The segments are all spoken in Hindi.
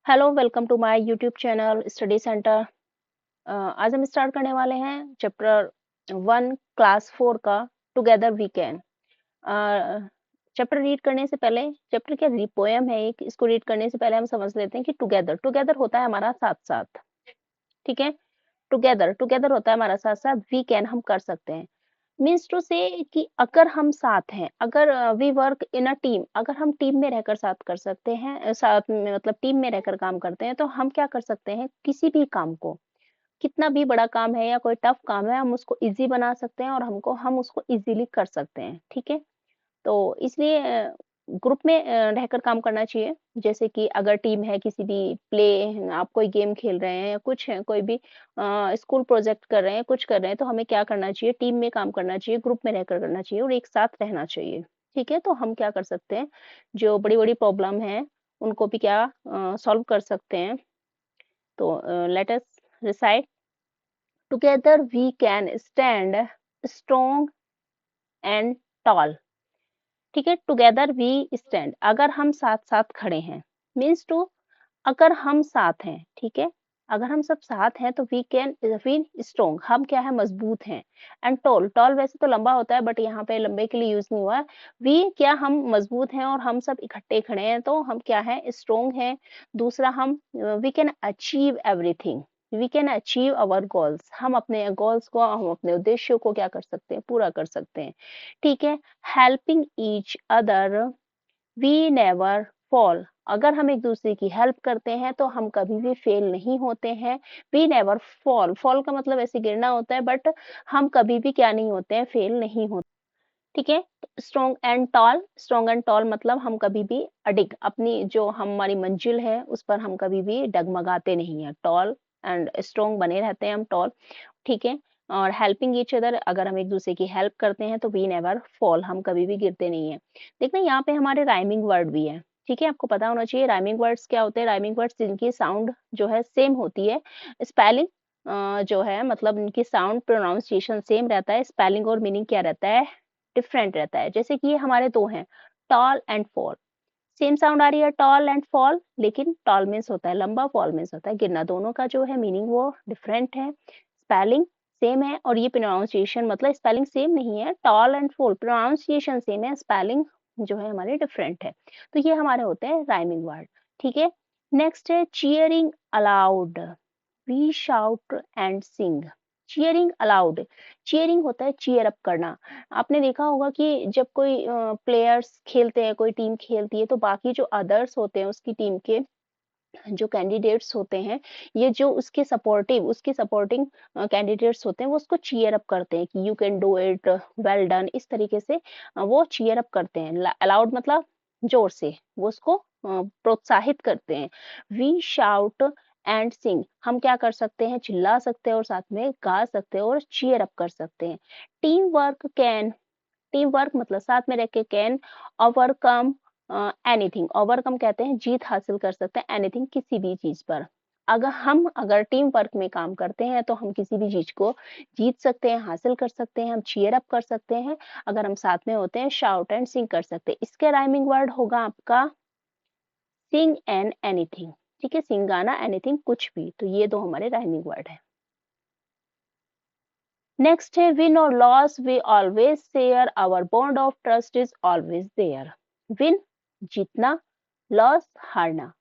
Hello, welcome to my YouTube channel study centre. आज हम स्टार्ट करने वाले हैं चैप्टर 1 क्लास 4 का together we can. Chapter read करने से पहले, चैप्टर क्या पोएम है एक, इसको रीड करने से पहले हम समझ लेते हैं कि टुगेदर टुगेदर होता है हमारा साथ साथ। ठीक है, टुगेदर टुगेदर होता है हमारा साथ साथ, वी कैन हम कर सकते हैं। मीन्स टू से कि अगर हम साथ हैं, अगर we work in a team, अगर हम टीम में रहकर साथ कर सकते हैं, साथ में मतलब टीम में रहकर काम करते हैं, तो हम क्या कर सकते हैं, किसी भी काम को, कितना भी बड़ा काम है या कोई टफ काम है, हम उसको इजी बना सकते हैं और हम उसको इजीली कर सकते हैं। ठीक है, तो इसलिए ग्रुप में रहकर काम करना चाहिए। जैसे कि अगर टीम है, किसी भी आप कोई गेम खेल रहे हैं या कुछ है, कोई भी स्कूल प्रोजेक्ट कर रहे हैं, कुछ कर रहे हैं, तो हमें क्या करना चाहिए, टीम में काम करना चाहिए, ग्रुप में रहकर करना चाहिए और एक साथ रहना चाहिए। ठीक है, तो हम क्या कर सकते हैं, जो बड़ी-बड़ी प्रॉब्लम है, उनको भी क्या सॉल्व कर सकते हैं। तो let us recite, together we can stand strong and tall. ठीक है, टुगेदर वी स्टैंड, अगर हम साथ साथ खड़े हैं, मीन्स टू, अगर हम साथ हैं, ठीक है, अगर हम सब साथ हैं तो वी कैन फील स्ट्रोंग, हम क्या है, मजबूत हैं। एंड टॉल, टॉल वैसे तो लंबा होता है बट यहाँ पे लंबे के लिए यूज नहीं हुआ है। वी क्या, हम मजबूत हैं और हम सब इकट्ठे खड़े हैं, तो हम क्या है, स्ट्रोंग हैं। दूसरा, हम we can achieve everything, we can achieve our goals, हम अपने गोल्स को, हम अपने उद्देश्यों को क्या कर सकते हैं, पूरा कर सकते हैं। ठीक है, helping each other, we never fall, अगर हम एक दूसरे की हेल्प करते हैं तो हम कभी भी फेल नहीं होते हैं। वी नेवर फॉल, फॉल का मतलब ऐसे गिरना होता है, बट हम कभी भी क्या नहीं होते हैं, फेल नहीं होते। ठीक है, strong and toll, strong and toll मतलब हम कभी भी अडिग, अपनी जो हमारी मंजिल है उस पर हम कभी भी डगमगाते नहीं है। टॉल एंड स्ट्रॉन्ग बने रहते हैं हम, टॉल। ठीक है, और हेल्पिंग ईच अदर, अगर हम एक दूसरे की हेल्प करते हैं तो वी नेवर फॉल, हम कभी भी गिरते नहीं है। देखना, यहाँ पे हमारे राइमिंग वर्ड भी है। ठीक है, आपको पता होना चाहिए राइमिंग वर्ड्स क्या होते हैं। राइमिंग वर्ड्स जिनकी साउंड जो है सेम होती है, स्पेलिंग जो है मतलब इनकी साउंड प्रोनाउंसिएशन सेम रहता है, स्पेलिंग और मीनिंग क्या रहता है, डिफरेंट रहता है। जैसे कि ये हमारे दो हैं, tall and fall, same sound आ रही है, टॉल एंड फॉल, लेकिन टॉल मीन्स होता है लंबा, फॉल मीन्स होता है गिरना। दोनों का जो है मीनिंग वो डिफरेंट है, स्पेलिंग सेम है और ये प्रोनाउंसिएशन, मतलब स्पेलिंग सेम नहीं है, tall and fall pronunciation same है, स्पेलिंग जो है हमारे डिफरेंट है। तो ये हमारे होते हैं राइमिंग वर्ड। ठीक है, नेक्स्ट है cheering aloud, we shout and sing. Cheering aloud, cheering होता है चीयर अप करना। आपने देखा होगा कि जब कोई प्लेयर्स खेलते हैं, कोई टीम खेलती है, तो बाकी जो अदर्स होते हैं उसकी टीम के, जो कैंडिडेट्स होते हैं, ये जो उसके सपोर्टिव, उसके सपोर्टिंग कैंडिडेट्स होते हैं, वो उसको चीयर अप करते हैं कि you can do it, well done, इस तरीके से वो चीयर अप करते हैं। अलाउड मतलब जोर से, वो उसको प्रोत्साहित करते हैं। वी शाउट एंड सिंग, हम क्या कर सकते हैं, चिल्ला सकते हैं और साथ में गा सकते हैं और चीयर अप कर सकते हैं। Team work can, team work मतलब साथ में रह के, कैन ओवरकम एनीथिंग, ओवरकम कहते हैं जीत हासिल कर सकते हैं, एनीथिंग किसी भी चीज पर। अगर टीम वर्क में काम करते हैं तो हम किसी भी चीज को जीत सकते हैं, हासिल कर सकते हैं, हम चीयर अप कर सकते हैं। अगर हम साथ में होते हैं, शाउट एंड सिंग कर सकते हैं। इसके राइमिंग वर्ड होगा आपका सिंग एंड एनीथिंग। ठीक है, सिंग गाना, एनीथिंग कुछ भी, तो ये दो हमारे राइमिंग वर्ड है। नेक्स्ट है विन और loss, we always share, our bond of trust is always there. Win जीतना, लॉस हारना।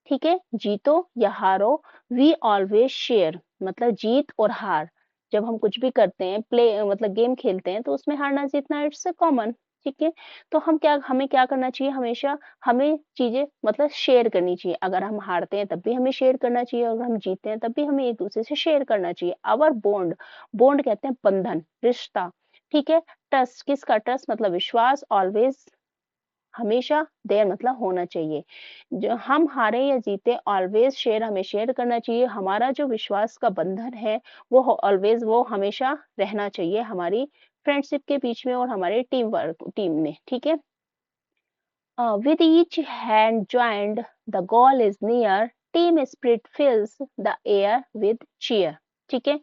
ठीक है, जीतो या हारो, वी ऑलवेज शेयर मतलब जीत और हार, जब हम कुछ भी करते हैं, प्ले मतलब गेम खेलते हैं, तो उसमें हारना जीतना इट्स कॉमन। ठीक है, तो हमें क्या करना चाहिए, हमेशा हमें चीजें मतलब शेयर करनी चाहिए। अगर हम हारते हैं तब भी हमें शेयर करना चाहिए, अगर हम जीतते हैं तब भी हमें एक दूसरे से शेयर करना चाहिए। आवर बॉन्ड, बॉन्ड कहते हैं बंधन, रिश्ता। ठीक है, ट्रस्ट, किसका ट्रस्ट मतलब विश्वास, ऑलवेज हमेशा, देयर मतलब होना चाहिए। जो हम हारे या जीते, ऑलवेज शेयर, हमें शेयर करना चाहिए। हमारा जो विश्वास का बंधन है वो ऑलवेज, वो हमेशा रहना चाहिए हमारी फ्रेंडशिप के बीच में और हमारे टीम वर्क, टीम में। ठीक है, with each hand joined, the goal is near, team spirit fills the air with cheer। ठीक है,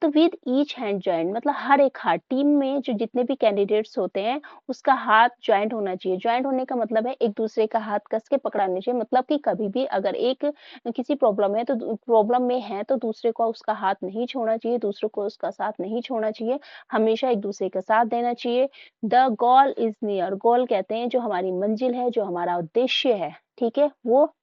तो विद ईच हैंड जॉइंट मतलब हर एक हाथ, टीम में जो जितने भी कैंडिडेट्स होते हैं उसका हाथ जॉइंट होना चाहिए। जॉइंट होने का मतलब है एक दूसरे का हाथ कस के पकड़ाना चाहिए, मतलब कि कभी भी अगर एक किसी प्रॉब्लम है तो प्रॉब्लम में है तो दूसरे को उसका हाथ नहीं छोड़ना चाहिए, दूसरे को उसका साथ नहीं छोड़ना चाहिए, हमेशा एक दूसरे का साथ देना चाहिए। द गोल इज नियर, गोल कहते हैं जो हमारी मंजिल है, जो हमारा उद्देश्य है, ठीक है, वो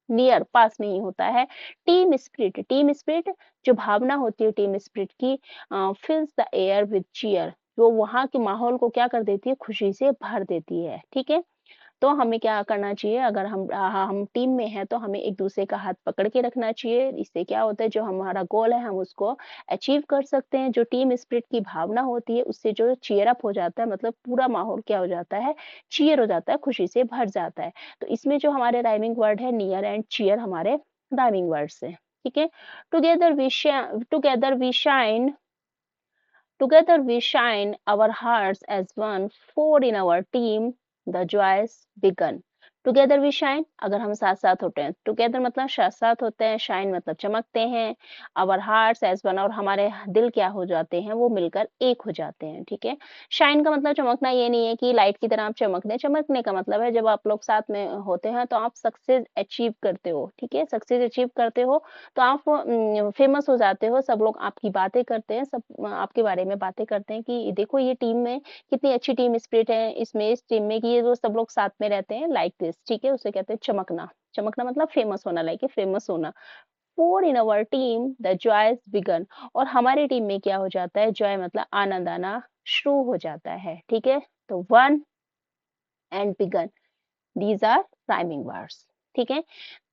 नियर पास में ही होता है। टीम स्पिरिट, टीम स्पिरिट जो भावना होती है टीम स्पिरिट की, fills the air with cheer, जो वहां के माहौल को क्या कर देती है, खुशी से भर देती है, ठीक है। तो हमें क्या करना चाहिए, अगर हम टीम में हैं तो हमें एक दूसरे का हाथ पकड़ के रखना चाहिए। इससे क्या होता है, जो हमारा गोल है हम उसको अचीव कर सकते हैं। जो टीम स्पिरिट की भावना होती है उससे जो चीयर अप हो जाता है, मतलब पूरा माहौल क्या हो जाता है, चीयर हो जाता है, खुशी से भर जाता है। तो इसमें जो हमारे राइमिंग वर्ड है नियर एंड चीयर, हमारे राइमिंग वर्ड्स है, ठीक है। Together we shine our hearts as one, for in our team the joys begun. Together we shine, अगर हम साथ साथ होते हैं, टुगेदर मतलब साथ साथ होते हैं, शाइन मतलब चमकते हैं, आवर हार्ट्स एज वन, और हमारे दिल क्या हो जाते हैं, वो मिलकर एक हो जाते हैं, ठीक है। शाइन का मतलब चमकना ये नहीं है कि लाइट की तरह आप चमकते हैं, चमकने का मतलब है जब आप लोग साथ में होते हैं तो आप सक्सेस अचीव करते हो, ठीक है, सक्सेस अचीव करते हो तो आप फेमस हो जाते हो, सब लोग आपकी बातें करते हैं, सब आपके बारे में बातें करते हैं कि देखो ये टीम में कितनी अच्छी टीम स्पिरिट है, इसमें इस टीम में कि ये जो सब लोग साथ में रहते हैं लाइक दिस, ठीक है, उसे कहते हैं चमकना। चमकना मतलब फेमस होना, लाइक फेमस होना। For in our team the joys begun, और हमारी टीम में क्या हो जाता है, जॉय मतलब आनंद आना शुरू हो जाता है, ठीक है। तो one and begun, these are rhyming words, ठीक है।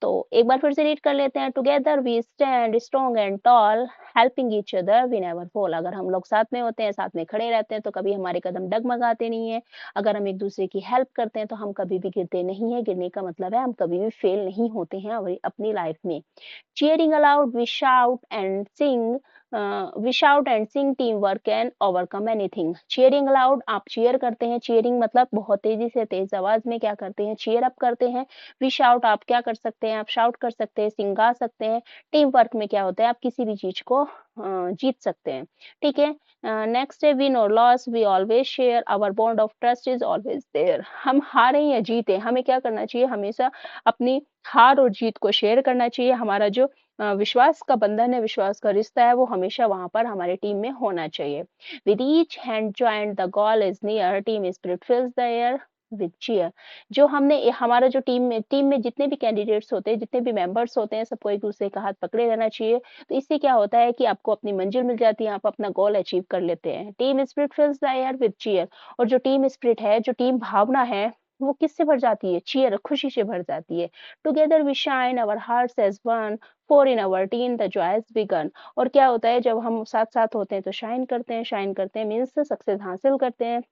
तो एक बार फिर से रीड कर लेते हैं। Together we stand strong and tall, helping each other we never fall, अगर हम लोग साथ में होते हैं, साथ में खड़े रहते हैं तो कभी हमारे कदम डगमगाते नहीं है। अगर हम एक दूसरे की हेल्प करते हैं तो हम कभी भी गिरते नहीं है, गिरने का मतलब है हम कभी भी फेल नहीं होते हैं अपनी लाइफ में। Cheering aloud, we shout and sing, teamwork can overcome anything. Cheering aloud, आप cheer करते हैं, cheering मतलब बहुत तेजी से तेज आवाज में क्या करते हैं, cheer up करते हैं। We shout, आप क्या कर सकते हैं, आप shout कर सकते हैं, sing गा सकते हैं। टीम वर्क में क्या होता है, आप किसी भी चीज को जीत सकते हैं, ठीक है। नेक्स्ट है विन और loss, we always share, our bond of trust is always there, हम हारे या जीते हमें क्या करना चाहिए, हमेशा अपनी हार और जीत को शेयर करना चाहिए। हमारा जो विश्वास का बंधन है, विश्वास का रिश्ता है, वो हमेशा वहां पर हमारे टीम में होना चाहिए। With each hand joint the goal is near, team spirit fills the air with cheer, जो हमने हमारा जो टीम में जितने भी कैंडिडेट्स होते हैं, जितने भी मेंबर्स होते हैं, सबको एक दूसरे का हाथ पकड़े रहना चाहिए। तो इससे क्या होता है कि आपको अपनी मंजिल मिल जाती है, आप अपना गोल अचीव कर लेते हैं। Team spirit fills the air with cheer, और जो टीम स्पिरिट है, जो टीम भावना है, वो किससे भर जाती है, चीयर, खुशी से भर जाती है। Together we shine our hearts as one, for in our team the joys begun, और क्या होता है जब हम साथ साथ होते हैं तो शाइन करते हैं मीन्स सक्सेस हासिल करते हैं,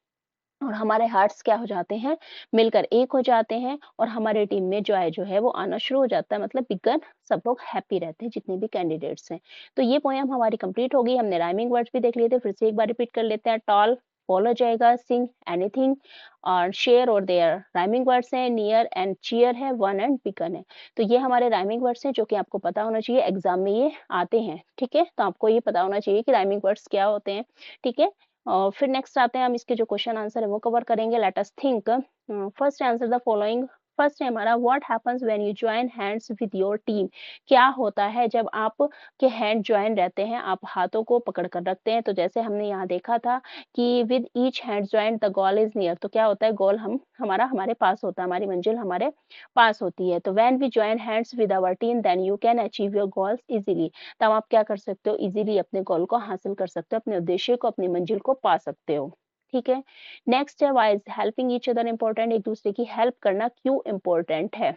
और हमारे हार्ट्स क्या हो जाते हैं, मिलकर एक हो जाते हैं, और हमारे टीम में जॉय जो है वो आना शुरू हो जाता है, मतलब बिगन, सब लोग हैप्पी रहते हैं जितने भी कैंडिडेट्स हैं। तो ये पोएम हमारी कंप्लीट होगी, हमने राइमिंग वर्ड्स भी देख लिए थे, फिर से एक बार रिपीट कर लेते हैं। टॉल फॉलो जाएगा, सिंग एनीथिंग, और शेयर और देयर राइमिंग वर्ड्स हैं, नियर एंड चीयर है, वन एंड बिगन है। तो ये हमारे राइमिंग वर्ड्स हैं जो कि आपको पता होना चाहिए, एग्जाम में ये आते हैं, ठीक है। तो आपको ये पता होना चाहिए कि राइमिंग वर्ड्स क्या होते हैं, ठीक है। और फिर नेक्स्ट आते हैं, हम इसके जो क्वेश्चन आंसर है वो कवर करेंगे। Let us think, first answer the following. First है हमारा, what happens when you join hands with your team, क्या होता है जब आप के हैंड जॉइन रहते हैं, आप हाथों को पकड़ कर रखते हैं। तो जैसे हमने यहाँ देखा था कि with each hand joint the goal is near, तो क्या होता है, गोल हमारे पास होता है, हमारी मंजिल हमारे पास होती है। तो when we join hands with our team then you can achieve your goals easily, तब आप क्या कर सकते हो, इजीली अपने गोल को हासिल कर सकते हो, अपने उद्देश्य को, अपनी मंजिल को पा सकते हो, ठीक है। नेक्स्ट है, why is helping each other important, एक दूसरे की हेल्प करना क्यों इम्पोर्टेंट है,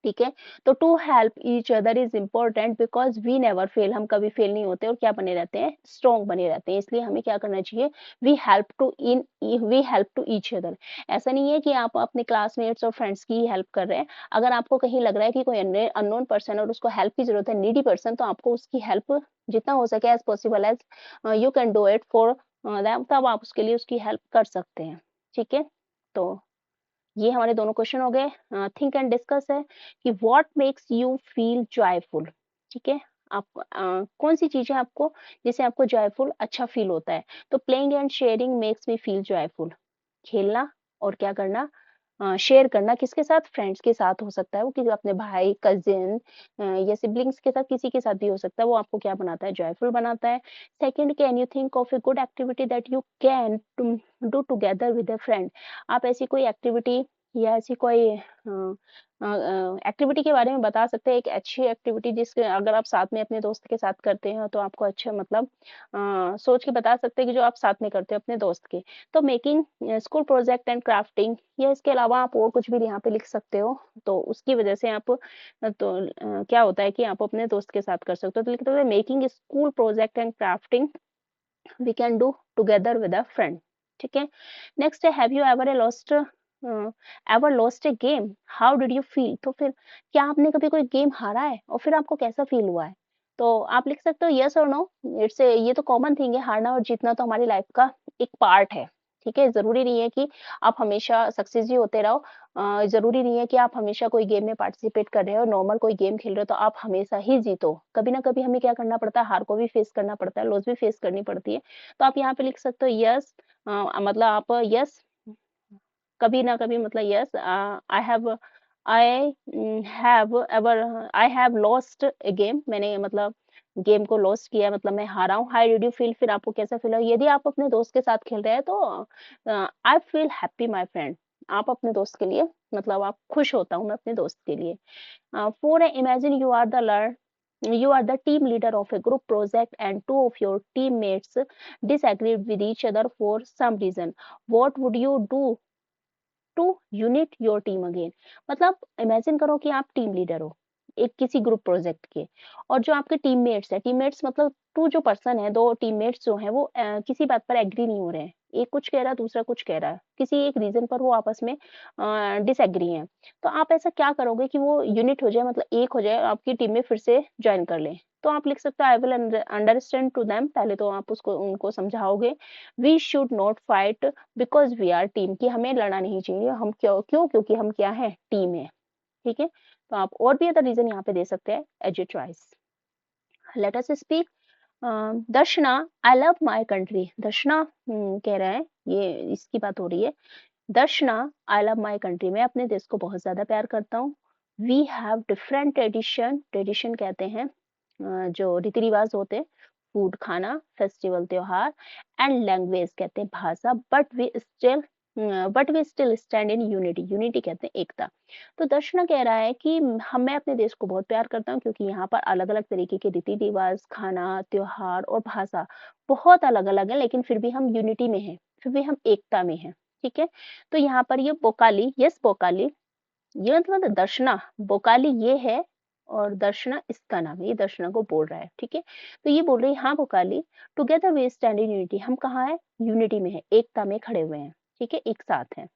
ठीक है। तो to help each other is important because we never fail, हम कभी फेल नहीं होते और क्या बने रहते हैं, स्ट्रॉन्ग बने रहते हैं। इसलिए हमें क्या करना चाहिए, we help to each other. ऐसा नहीं है कि आप अपने क्लासमेट्स और फ्रेंड्स की ही हेल्प कर रहे हैं, अगर आपको कहीं लग रहा है कि कोई अननोन पर्सन और उसको हेल्प की जरूरत है, नीडी पर्सन, तो आपको उसकी हेल्प जितना हो सके as possible as you can do it for them, तब आप उसके लिए उसकी हेल्प कर सकते हैं, ठीक है। तो ये हमारे दोनों क्वेश्चन हो गए। थिंक एंड डिस्कस है कि what makes you feel joyful, ठीक है। आप कौन सी चीजें आपको जिससे आपको जॉयफुल अच्छा फील होता है? तो playing and sharing makes me feel joyful. खेलना और क्या करना, शेयर करना, किसके साथ? फ्रेंड्स के साथ हो सकता है वो, किसी अपने भाई, कजिन या सिबलिंग्स के साथ, किसी के साथ भी हो सकता है। वो आपको क्या बनाता है? जॉयफुल बनाता है। Second, can you think of a good activity that you can do together with a friend? आप ऐसी कोई एक्टिविटी या ऐसी कोई एक्टिविटी के बारे में बता सकते हैं, एक अच्छी एक्टिविटी जिसके अगर आप साथ में अपने दोस्त के साथ करते हैं तो आपको अच्छा मतलब सोच के बता सकते हैं कि जो आप साथ में करते हो अपने दोस्त के। तो making school project and crafting, या इसके अलावा आप और कुछ भी यहाँ पे लिख सकते हो। तो उसकी वजह से आप क्या होता है कि आप अपने दोस्त के साथ कर सकते हो। तो लिखते हो making school project and crafting we can do together with a friend. ठीक है। नेक्स्ट है, have you ever lost a game, how did you feel? तो फिर क्या आपने कभी कोई गेम हारा है और फिर आपको कैसा फील हुआ है? तो आप लिख सकते हो यस और नो। इट्स ए, ये तो कॉमन थिंग है, हारना और जीतना तो हमारी लाइफ का एक पार्ट है। ठीक है, जरूरी नहीं है कि आप हमेशा सक्सेस ही होते रहो। जरूरी नहीं है कि आप हमेशा कोई गेम में पार्टिसिपेट कर रहे हो, नॉर्मल कोई गेम खेल रहे हो तो आप हमेशा ही जीतो। कभी ना कभी हमें क्या करना पड़ता है, हार को भी फेस करना पड़ता है, लॉस भी फेस करनी पड़ती है। तो आप यहाँ पे लिख सकते हो यस, मतलब आप यस, कभी ना कभी मतलब yes, I have ever I have lost a game, मैंने मतलब गेम को लॉस्ट किया, मतलब मैं हारा हूँ। हाउ डिड यू फील, फिर आपको कैसा फील हो? यदि आप अपने दोस्त के साथ खेल रहे हैं तो I feel happy my friend, आप अपने दोस्त के लिए मतलब आप खुश होता हूँ मैं अपने दोस्त के लिए। फोर है, imagine you are the team leader of a group project and two of your teammates disagreed with each other for some reason. What would you do to unite your team again? मतलब इमेजिन करो कि आप टीम लीडर हो एक किसी ग्रुप प्रोजेक्ट के, और जो आपके टीममेट्स है, टीममेट्स मतलब टू जो पर्सन है, दो टीममेट्स जो हैं वो किसी बात पर एग्री नहीं हो रहे हैं। एक कुछ कह रहा है, दूसरा कुछ कह रहा है, किसी एक रीजन पर वो आपस में डिसएग्री हैं। तो आप ऐसा क्या करोगे कि वो यूनिट हो जाए, मतलब एक हो जाए, आपकी टीम में फिर से ज्वाइन कर लें? तो आप लिख सकते हो I will understand to them, पहले तो आप उसको उनको समझाओगे। We should not fight because we are team, कि हमें लड़ना नहीं चाहिए, हम क्यों क्योंकि हम क्या है, टीम है। ठीक है। तो आप और भी अदर रीजन यहाँ पे दे सकते हैं as a choice. Let us speak. Darshana, I love my country. Darshana कह रहा है, ये इसकी बात हो रही है। Darshana, I love my country, मैं अपने देश को बहुत ज्यादा प्यार करता हूँ। We have different tradition, tradition कहते हैं जो रीति रिवाज होते हैं, फूड खाना, फेस्टिवल त्योहार, एंड लैंग्वेज कहते हैं भाषा, but we still stand in unity, unity कहते हैं एकता। तो दर्शना कह रहा है कि हम मैं अपने देश को बहुत प्यार करता हूँ क्योंकि यहाँ पर अलग अलग तरीके के रीति रिवाज, खाना, त्योहार और भाषा बहुत अलग अलग है, लेकिन फिर भी हम यूनिटी में हैं, फिर भी हम एकता में हैं। ठीक है। तो यहाँ पर ये बोकाली, यस बोकाली, ये मतलब दर्शना, बोकाली ये है और दर्शना इसका नाम है, ये दर्शना को बोल रहा है। ठीक है। तो ये बोल रही है, हाँ Bokali, together we stand in unity, हम कहाँ है, यूनिटी में है, एकता में खड़े हुए हैं। ठीक है, एक साथ है।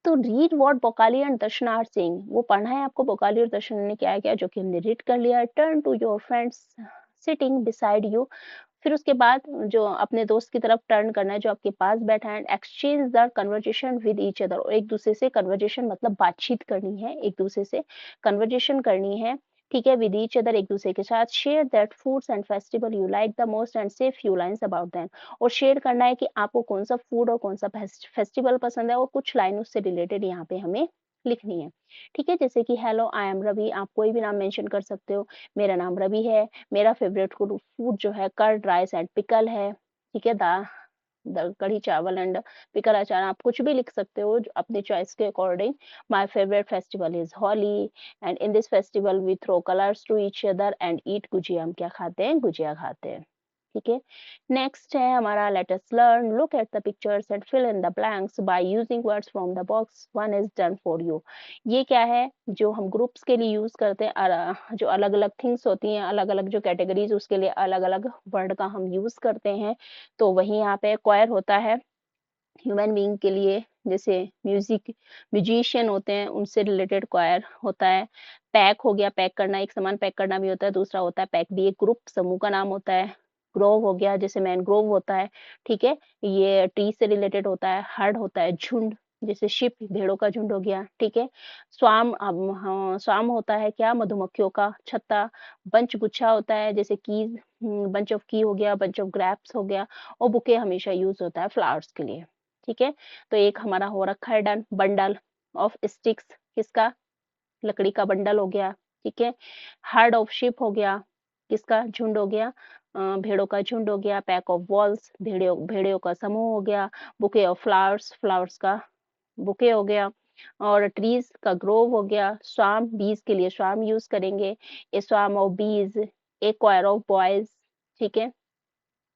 तो read what Bokali and Darshana are saying, वो पढ़ना है आपको, बोकाली और दर्शना ने क्या किया जो कि हमने रीड कर लिया। Turn to your friends sitting beside you, फिर उसके बाद जो अपने दोस्त की तरफ टर्न करना है जो आपके पास बैठा है, exchange the conversation with each other, और एक दूसरे से कन्वर्जेशन मतलब बातचीत करनी है, एक दूसरे से कन्वर्जेशन करनी है। ठीक है, विद ईच अदर, एक दूसरे के साथ। Share that foods and festival you like the most and से फ्यू लाइन्स अबाउट देम, और शेयर करना है कि आपको कौन सा फूड और कौन सा फेस्टिवल पसंद है, और कुछ लाइन उससे रिलेटेड यहाँ पे हमें लिखनी है। ठीक है, जैसे कि हेलो आई एम रवि, आप कोई भी नाम मेंशन कर सकते हो। मेरा नाम रवि है, मेरा फेवरेट फूड जो है कर्ड राइस एंड पिकल है। ठीक है, कढ़ी चावल एंड पिकल अचार, आप कुछ भी लिख सकते हो अपनी चॉइस के according. My favourite festival is Holi and in this festival we throw colours to each other and eat gujiya, हम क्या खाते हैं, गुजिया खाते हैं। ठीक है। नेक्स्ट है हमारा let us learn, look at the pictures and fill in the blanks by using words from the box, one is done for you. ये क्या है जो हम ग्रुप्स के लिए यूज करते हैं, जो अलग अलग थिंग्स होती हैं, अलग अलग जो कैटेगरीज, उसके लिए अलग अलग वर्ड का हम यूज करते हैं। तो वही यहाँ पे क्वायर होता है ह्यूमन बीइंग के लिए, जैसे म्यूजिशियन होते हैं उनसे रिलेटेड क्वायर होता है। पैक हो गया, पैक करना, एक सामान पैक करना भी होता है। दूसरा होता है पैक भी एक ग्रुप समूह का नाम होता है। ग्रोव हो गया, जैसे मैनग्रोव होता है। ठीक है, ये ट्री से रिलेटेड होता है। हर्ड होता है झुंड, जैसे शिप भेड़ों का झुंड हो गया, ठीक है। स्वाम हाँ, स्वाम होता है क्या, मधुमक्खियों का छत्ता। बंच गुच्छा होता है, जैसे कीज, बंच ऑफ की हो गया, बंच ऑफ ग्रैप्स हो गया। और बुके हमेशा यूज होता है फ्लावर्स के लिए, ठीक है। तो एक हमारा हो रखा है डन। बंडल ऑफ स्टिक्स, किसका, लकड़ी का बंडल हो गया, ठीक है। हर्ड ऑफ शिप हो गया, किसका, झुंड हो गया, भेड़ों का झुंड हो गया। पैक ऑफ वॉल्स, भेड़ियों भेड़ियों का समूह हो गया। बुके ऑफ फ्लावर्स, फ्लावर्स का बुके हो गया। और ट्रीज का ग्रोव हो गया। स्वाम, बीज के लिए स्वाम यूज करेंगे। ए स्वाम ऑफ बीज, ए क्वायर ऑफ बॉयज, ठीक है।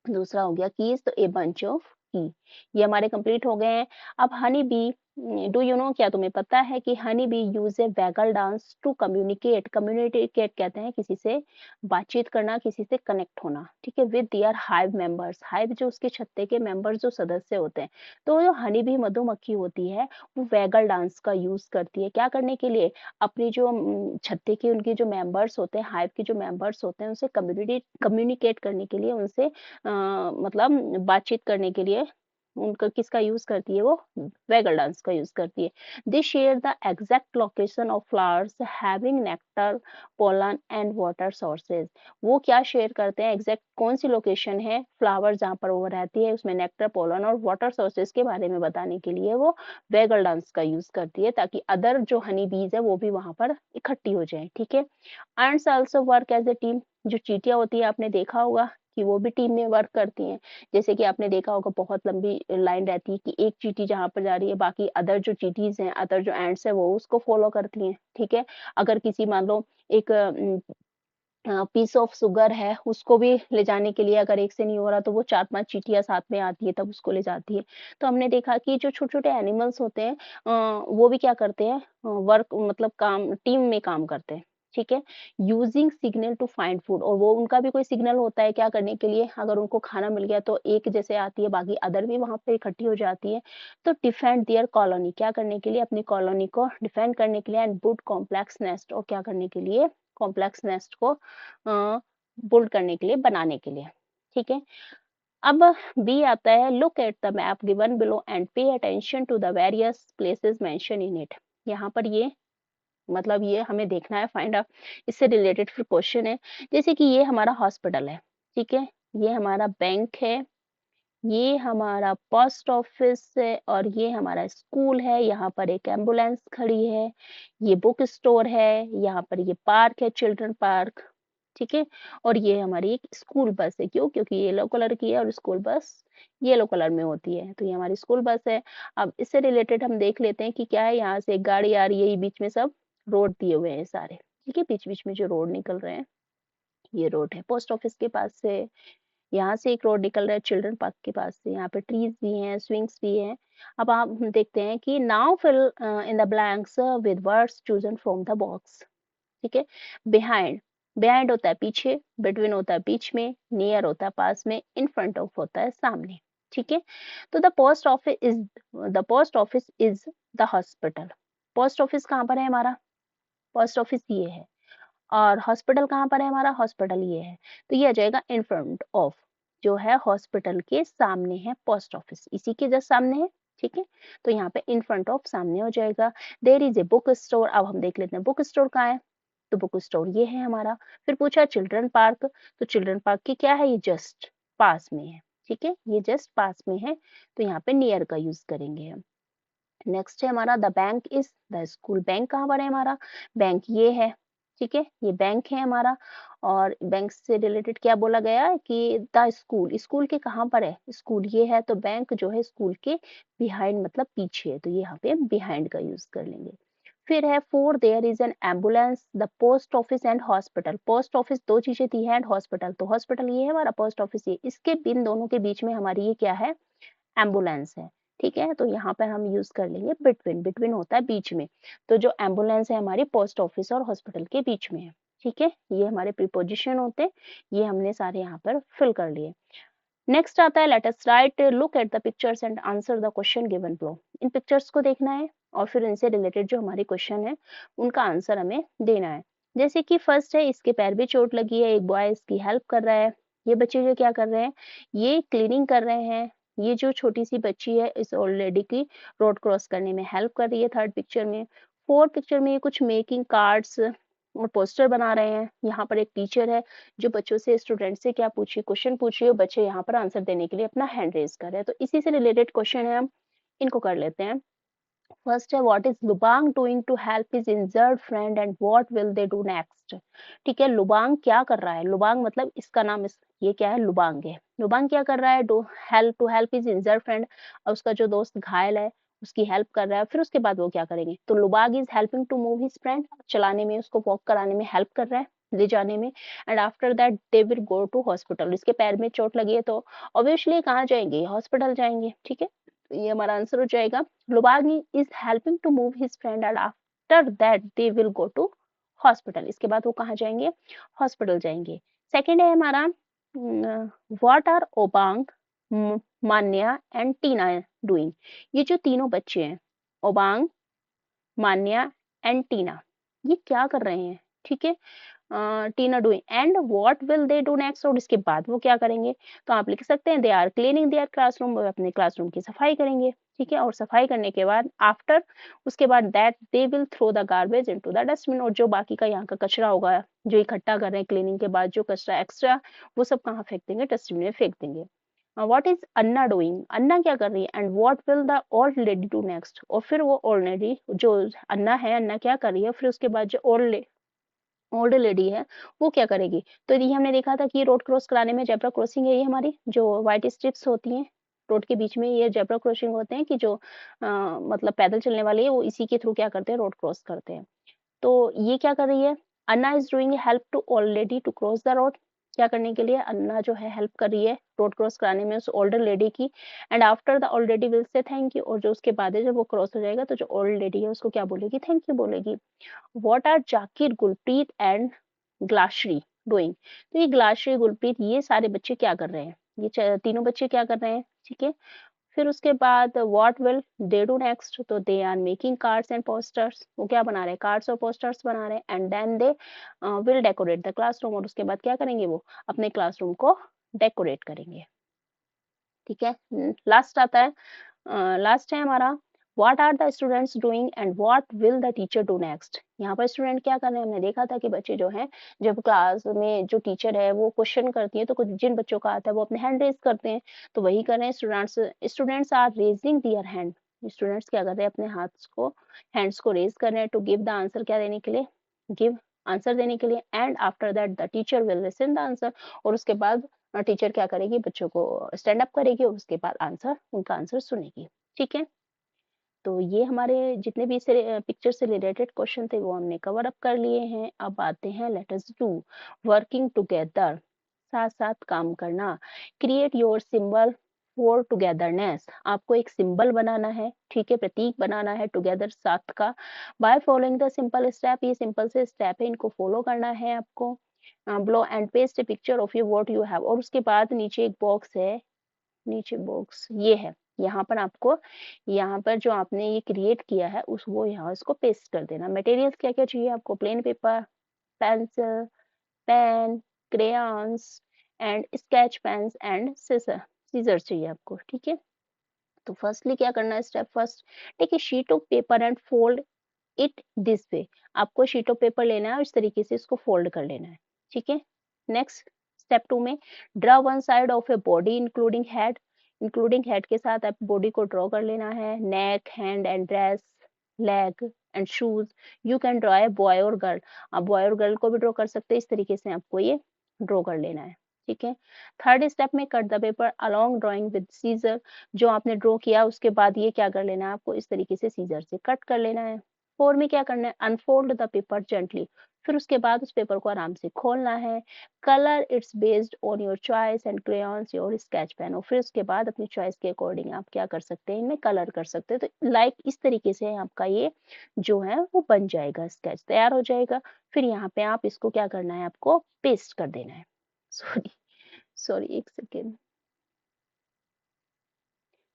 दूसरा हो गया कीज, तो ए बंच ऑफ की। ये हमारे कंप्लीट हो गए हैं। अब honey bee, do you know, क्या तुम्हें पता है कि honey bee use a waggle dance to communicate. Communicate कहते हैं किसी से बातचीत करना, किसी से कनेक्ट होना, ठीक है, with their hive members. Hive जो उसके छत्ते के मेंबर्स, जो सदस्य होते हैं। तो जो हनी बी मधुमक्खी होती है, वो वैगल डांस का यूज करती है, क्या करने के लिए, अपनी जो छत्ते के उनके जो मेंबर्स होते हैं, हाइव के जो मेंबर्स होते हैं, उनसे कम्युनिकेट करने के लिए, उनसे मतलब बातचीत करने के लिए उनका किसका यूज करती है, वो वैगल डांस का यूज करती है। They share the exact location of flowers having nectar, pollen and water sources. वो क्या शेयर करते हैं, एग्जैक्ट कौन सी लोकेशन है फ्लावर जहाँ पर वो रहती है, उसमें नेक्टर, पोलन और वाटर सोर्सेज के बारे में बताने के लिए वो वैगल डांस का यूज करती है, ताकि अदर जो हनी बीज है वो भी वहां पर इकट्ठी हो जाए, ठीक है। Ants also work as a team. जो चींटियां होती है, आपने देखा होगा कि वो भी टीम में वर्क करती हैं। जैसे कि आपने देखा होगा, बहुत लंबी लाइन रहती है कि एक चींटी जहाँ पर जा रही है, बाकी अदर जो चींटीज हैं, अदर जो एंड्स है, वो उसको फॉलो करती हैं, ठीक है। अगर किसी मान लो एक पीस ऑफ शुगर है, उसको भी ले जाने के लिए अगर एक से नहीं हो रहा, तो वो 4-5 चींटियाँ साथ में आती है, तब उसको ले जाती है। तो हमने देखा कि जो छोटे-छोटे एनिमल्स होते हैं, वो भी क्या करते हैं, वर्क मतलब काम टीम में काम करते हैं, ठीक है। Using signal to find food, और वो उनका भी कोई सिग्नल होता है क्या करने के लिए, अगर उनको खाना मिल गया तो एक जैसे आती है, बाकी अदर भी वहाँ पे इकट्ठी हो जाती है। तो डिफेंड देयर कॉलोनी, क्या करने के लिए, अपनी कॉलोनी को डिफेंड करने के लिए। एंड बुल्ड कॉम्प्लेक्स नेस्ट, और क्या करने के लिए, कॉम्प्लेक्स नेस्ट को बुल्ड करने के लिए, बनाने के लिए, ठीक है। अब बी आता है, look at the map given below and pay attention to the various places mention in it. यहाँ पर ये मतलब ये हमें देखना है, फाइंड आउट, इससे रिलेटेड फिर क्वेश्चन है। जैसे कि ये हमारा हॉस्पिटल है, ठीक है, ये हमारा बैंक है, ये हमारा पोस्ट ऑफिस है, और ये हमारा स्कूल है। यहाँ पर एक एम्बुलेंस खड़ी है, ये बुक स्टोर है, यहाँ पर ये पार्क है, चिल्ड्रन पार्क, ठीक है। और ये हमारी एक स्कूल बस है, क्यों, क्योंकि ये येलो कलर की है, और स्कूल बस येलो कलर में होती है, तो ये हमारी स्कूल बस है। अब इससे रिलेटेड हम देख लेते हैं कि क्या है, यहाँ से एक गाड़ी आ रही है, ये बीच में सब रोड दिए हुए हैं सारे, ठीक है, बीच बीच में जो रोड निकल रहे हैं, ये रोड है पोस्ट ऑफिस के पास से। यहाँ से एक रोड निकल रहा है चिल्ड्रन पार्क के पास से। यहाँ पे ट्रीज भी हैं, स्विंग्स भी हैं। अब आप देखते हैं कि now fill in the blanks with words chosen from the box, ठीक है। बिहाइंड, बिहाइंड होता है पीछे, बिटवीन होता है बीच में, नियर होता है पास में, इन फ्रंट ऑफ होता है सामने, ठीक है। तो the post office is the hospital. Post office कहाँ पर है हमारा, पोस्ट ऑफिस ये है। और हॉस्पिटल कहाँ पर है हमारा, हॉस्पिटल ये है। तो ये आ जाएगा इन फ्रंट ऑफ, जो है हॉस्पिटल के सामने है पोस्ट ऑफिस, इसी के जस्ट सामने है, ठीक है। तो यहाँ पे इन फ्रंट ऑफ सामने हो जाएगा। There is a book store. अब हम देख लेते हैं बुक स्टोर कहाँ है, तो बुक स्टोर ये है हमारा। फिर पूछा चिल्ड्रन पार्क, तो चिल्ड्रन पार्क की क्या है, ये जस्ट पास में है, ठीक है, ये जस्ट पास में है, तो यहाँ पे नियर का यूज करेंगे हम। नेक्स्ट है हमारा the bank is the school. Bank कहाँ पर है हमारा, बैंक ये है, ठीक है, ये बैंक है हमारा। और बैंक से रिलेटेड क्या बोला गया है कि द स्कूल, स्कूल के कहाँ पर है, स्कूल ये है, तो बैंक जो है स्कूल के बिहाइंड मतलब पीछे है, तो ये यहाँ पे बिहाइंड का यूज कर लेंगे। फिर है four, there is an ambulance the post office and hospital. Post office दो चीजें थी है, एंड हॉस्पिटल, तो हॉस्पिटल ये है हमारा, पोस्ट ऑफिस ये, इसके बिन दोनों के बीच में हमारी ये क्या है, एम्बुलेंस है, ठीक है। तो यहाँ पे हम यूज कर लेंगे बिटवीन, बिटवीन होता है बीच में, तो जो एम्बुलेंस है हमारी पोस्ट ऑफिस और हॉस्पिटल के बीच में है, ठीक है। ये हमारे प्रीपोजिशन होते हैं, ये हमने सारे यहाँ पर फिल कर लिए। नेक्स्ट आता है let us right, look at the pictures and answer the question given below. In pictures को देखना है, और फिर इनसे रिलेटेड जो हमारे क्वेश्चन है उनका आंसर हमें देना है। जैसे कि फर्स्ट है, इसके पैर भी चोट लगी है, एक बॉय इसकी हेल्प कर रहा है। ये बच्चे जो क्या कर रहे हैं, ये क्लीनिंग कर रहे हैं, ये जो छोटी सी बच्ची है इस ओल्ड लेडी की रोड क्रॉस करने में हेल्प कर रही है थर्ड पिक्चर में। फोर्थ पिक्चर में ये कुछ मेकिंग कार्ड्स और पोस्टर बना रहे हैं। यहाँ पर एक टीचर है जो बच्चों से स्टूडेंट से क्या पूछिए क्वेश्चन पूछ रही है, बच्चे यहाँ पर आंसर देने के लिए अपना हैंड रेज कर रहे हैं। तो इसी से रिलेटेड क्वेश्चन है, हम इनको कर लेते हैं। फर्स्ट है what is Lubang doing to help his injured friend and what will they do next. ठीक है, लुबांग क्या कर रहा है, लुबांग मतलब इसका नाम ये क्या है, लुबांग है। लुबांग क्या कर रहा है, to help his injured friend, और उसका जो दोस्त घायल है उसकी हेल्प कर रहा है। फिर उसके बाद वो क्या करेंगे, तो Lubang is helping to move his friend, चलाने में उसको वॉक कराने में हेल्प कर रहा है, ले जाने में। And after that they will go to hospital, इसके पैर में चोट लगी है तो ऑब्वियसली कहाँ जाएंगे, हॉस्पिटल जाएंगे। ठीक है, ये हमारा आंसर हो जाएगा। Lubagi is helping to move his friend and after that they will go to hospital, इसके बाद वो कहाँ जाएंगे, हॉस्पिटल जाएंगे। सेकेंड है हमारा what are Obang, Manya and Tina doing. ये जो तीनों बच्चे हैं ओबांग, मान्या एंड टीना, ये क्या कर रहे हैं। ठीक है, Tina doing and what will they do next, और इसके बाद वो क्या करेंगे। तो आप लिख सकते हैं they are cleaning their classroom, वो अपने क्लासरूम की सफाई करेंगे। ठीक है, और सफाई करने के बाद आफ्टर, उसके बाद that they will throw the garbage into the dustbin, और जो बाकी का यहाँ का कचरा होगा जो इकट्ठा कर रहे हैं क्लीनिंग के बाद, जो कचरा एक्स्ट्रा, वो सब कहाँ फेंक देंगे, डस्टबिन में फेंक देंगे। व्हाट इज अन्ना डूइंग, अन्ना क्या कर रही है, and what will the old lady do next, और फिर वो ओल्ड लेडी जो अन्ना है, अन्ना क्या कर रही है, फिर उसके बाद जो ओल्ड लेडी है वो क्या करेगी। तो ये हमने देखा था कि रोड क्रॉस कराने में जेब्रा क्रॉसिंग है, ये हमारी जो व्हाइट स्ट्रिप्स होती हैं रोड के बीच में, ये जेब्रा क्रॉसिंग होते हैं कि जो मतलब पैदल चलने वाले है वो इसी के थ्रू क्या करते हैं, रोड क्रॉस करते हैं। तो ये क्या कर रही है, Anna is doing help to old lady to cross the road, क्या करने के लिए, अन्ना जो है हेल्प कर रही है रोड क्रॉस कराने में उस ओल्डर लेडी की। And after the old lady will say thank you, और जो उसके बाद है जब वो क्रॉस हो जाएगा तो जो ओल्ड लेडी है उसको क्या बोलेगी, थैंक यू बोलेगी। What are Zakir, Gulpreet and ग्लासरी डूइंग, तो ये ग्लासरी, गुलप्रीत, ये सारे बच्चे क्या कर रहे हैं, ये तीनों बच्चे क्या कर रहे हैं। ठीक है, फिर उसके बाद what will they do next, तो they are making cards and posters, वो क्या बना रहे हैं, कार्ड्स और पोस्टर्स बना रहे हैं। And then they will decorate the classroom, और उसके बाद क्या करेंगे, वो अपने क्लासरूम को डेकोरेट करेंगे। ठीक है, लास्ट आता है, लास्ट है हमारा what are the students doing and what will the teacher do next. यहाँ पर स्टूडेंट क्या कर रहे हैं, हमने देखा था कि बच्चे जो हैं जब क्लास में जो टीचर है वो क्वेश्चन करती है तो कुछ जिन बच्चों का आता है वो अपने हैंड रेज करते हैं, तो वही कर रहे हैं students. Students are raising their hand, students क्या कर रहे हैं, अपने हाथ को, हैंड्स को रेज कर रहे हैं टू गिव द आंसर, क्या देने के लिए, गिव आंसर देने के लिए। And after that the teacher will listen the answer, और उसके बाद टीचर क्या करेगी, बच्चों को स्टैंड अप करेगी और उसके बाद आंसर, उनका आंसर सुनेगी। ठीक है, तो ये हमारे जितने भी से पिक्चर से रिलेटेड क्वेश्चन थे वो हमने कवर अप कर लिए हैं। अब आते हैं let us do working together, साथ साथ काम करना। Create your symbol for togetherness, आपको एक सिंबल बनाना है, ठीक है, प्रतीक बनाना है टुगेदर साथ का। By following the simple step, ये सिंपल से स्टेप है, इनको फॉलो करना है आपको। Blow and paste A picture of you what you have, और उसके बाद नीचे एक बॉक्स है, नीचे बॉक्स ये है, यहाँ पर आपको, यहाँ पर जो आपने ये क्रिएट किया है उस वो यहाँ इसको पेस्ट कर देना। मटेरियल्स क्या क्या चाहिए आपको, plain paper, pencil, pen, crayons and sketch pens and scissor चाहिए आपको। ठीक है, तो फर्स्टली क्या करना है, step first, take a sheet of paper and fold it this way, आपको शीट ऑफ पेपर लेना है और इस तरीके से इसको फोल्ड कर लेना है। ठीक है, नेक्स्ट स्टेप 2 में draw one side of a body including head, including head के साथ आप बॉडी को ड्रॉ कर लेना है। Neck, hand and dress, leg and shoes, you can draw a boy और गर्ल, आप बॉय और गर्ल को भी ड्रॉ कर सकते हैं, इस तरीके से आपको ये ड्रॉ कर लेना है। ठीक है, थर्ड स्टेप में cut the paper along drawing with scissor, जो आपने ड्रॉ किया उसके बाद ये क्या कर लेना है, आपको इस तरीके से सीजर से कट कर लेना है। 4 में क्या करना है, अनफोल्ड द पेपर जेंटली, फिर उसके बाद उस पेपर को आराम से खोलना है। Colour its based on your choice and crayons your sketch pen, और फिर उसके बाद अपनी चॉइस के अकॉर्डिंग आप क्या कर सकते हैं, इनमें कलर कर सकते हैं। तो लाइक इस तरीके से आपका ये जो है वो बन जाएगा, स्केच तैयार हो जाएगा। फिर यहाँ पे आप इसको क्या करना है, आपको पेस्ट कर देना है। सॉरी सॉरी, एक सेकेंड।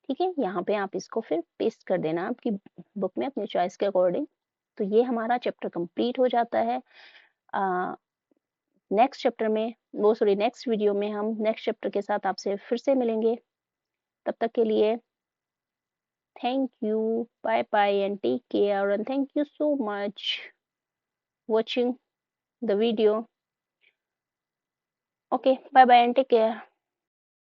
ठीक है, यहाँ पे आप इसको फिर पेस्ट कर देना आपकी बुक में अपनी चॉइस के अकॉर्डिंग। तो ये हमारा चैप्टर कंप्लीट हो जाता है। नेक्स्ट चैप्टर में, वो सॉरी नेक्स्ट वीडियो में हम नेक्स्ट चैप्टर के साथ आपसे फिर से मिलेंगे। तब तक के लिए thank you, bye bye and take care, and thank you so much watching the video. Okay, bye bye and take care.